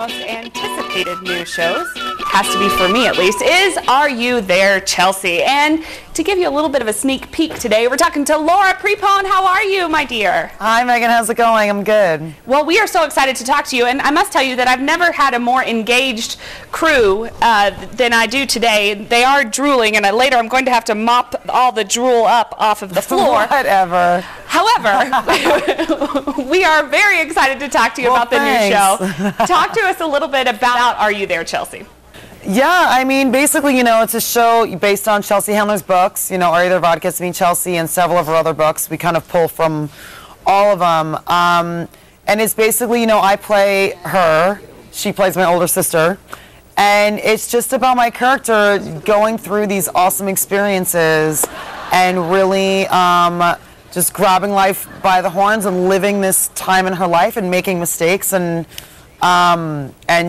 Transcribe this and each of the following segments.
most anticipated news shows, has to be for me at least, is Are You There, Chelsea? And to give you a little bit of a sneak peek today, we're talking to Laura Prepone. How are you, my dear? Hi, Megan. How's it going? I'm good. Well, we are so excited to talk to you, and I must tell you that I've never had a more engaged crew than I do today. They are drooling, and later I'm going to have to mop all the drool up off of the floor. Whatever. However, we are very excited to talk to you about the new show. Talk to us a little bit about Are You There, Chelsea? Yeah, I mean, basically, it's a show based on Chelsea Handler's books, Are You There, Vodka, Me, Chelsea, and several of her other books. We kind of pull from all of them. And it's basically, I play her. She plays my older sister. And it's just about my character going through these awesome experiences and really just grabbing life by the horns and living this time in her life and making mistakes. And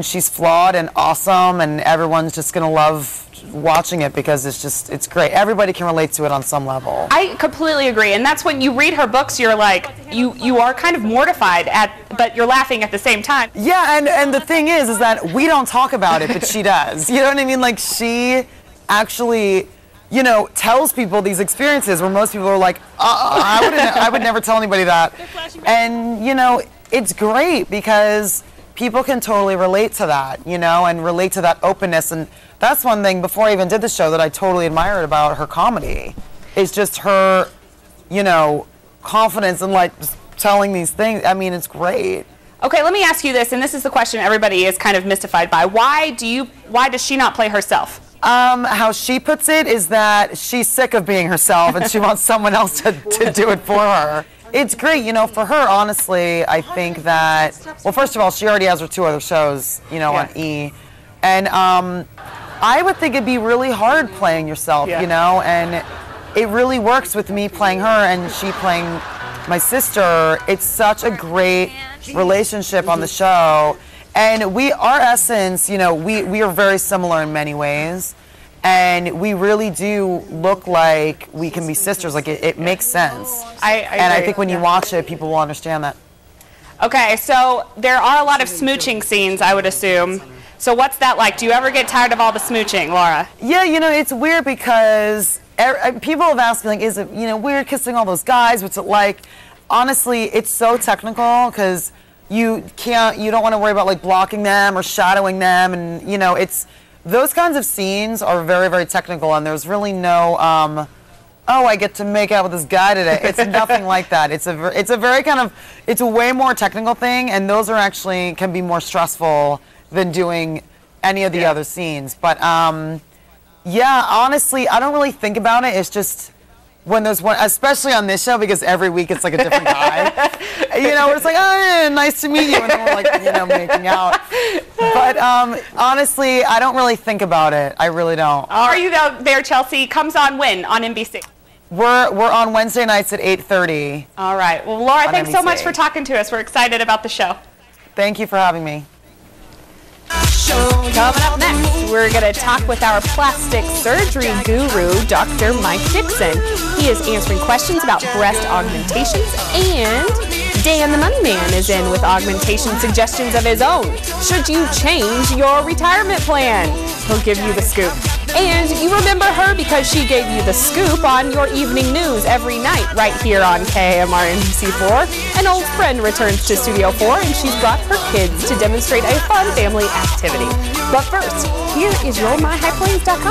she's flawed and awesome, and everyone's just going to love watching it because it's great. Everybody can relate to it on some level. I completely agree, and that's when you read her books, you're like, you are kind of mortified but you're laughing at the same time. Yeah, and the thing is that we don't talk about it, but she does. You know what I mean? Like, she actually, tells people these experiences where most people are like, I would never tell anybody that. And, it's great because people can totally relate to that, and relate to that openness. And that's one thing, before I even did the show, that I totally admired about her comedy. Is just her, confidence and, just telling these things. I mean, it's great. Okay, let me ask you this, and this is the question everybody is kind of mystified by. Why does she not play herself? How she puts it is that she's sick of being herself and she wants someone else to do it for her. It's great, for her, honestly. I think that, well, first of all, she already has her 2 other shows, on E! And I would think it'd be really hard playing yourself, and it really works with me playing her and she playing my sister. It's such a great relationship on the show. And our essence, we are very similar in many ways. And we really do look like we can be sisters. Like, it makes sense. I think when you watch it, people will understand that. Okay, so there are a lot of smooching scenes, I would assume. So what's that like? Do you ever get tired of all the smooching, Laura? Yeah, it's weird because people have asked me, like, is it, weird kissing all those guys? What's it like? Honestly, it's so technical because you don't want to worry about, like, blocking them or shadowing them. And, those kinds of scenes are very, very technical, and there's really no, I get to make out with this guy today. It's nothing like that. It's a very kind of, it's a way more technical thing, and those are actually, can be more stressful than doing any of the other scenes. But, yeah, honestly, I don't really think about it. It's just when there's one, especially on this show, because every week it's like a different guy. Where it's like, oh, nice to meet you, and then we're like, making out. But honestly, I don't really think about it. I really don't. Are You There, Chelsea? Comes on when on NBC? We're on Wednesday nights at 8:30. All right. Well, Laura, thanks NBC. so much for talking to us. We're excited about the show. Thank you for having me. Coming up next, we're going to talk with our plastic surgery guru, Dr. Mike Dixon. He is answering questions about breast augmentations, and Dan the Money Man is in with augmentation suggestions of his own. Should you change your retirement plan? He'll give you the scoop. And you remember her because she gave you the scoop on your evening news every night right here on KAMR NBC4. An old friend returns to Studio 4 and she's brought her kids to demonstrate a fun family activity. But first, here is your MyHighPlains.com.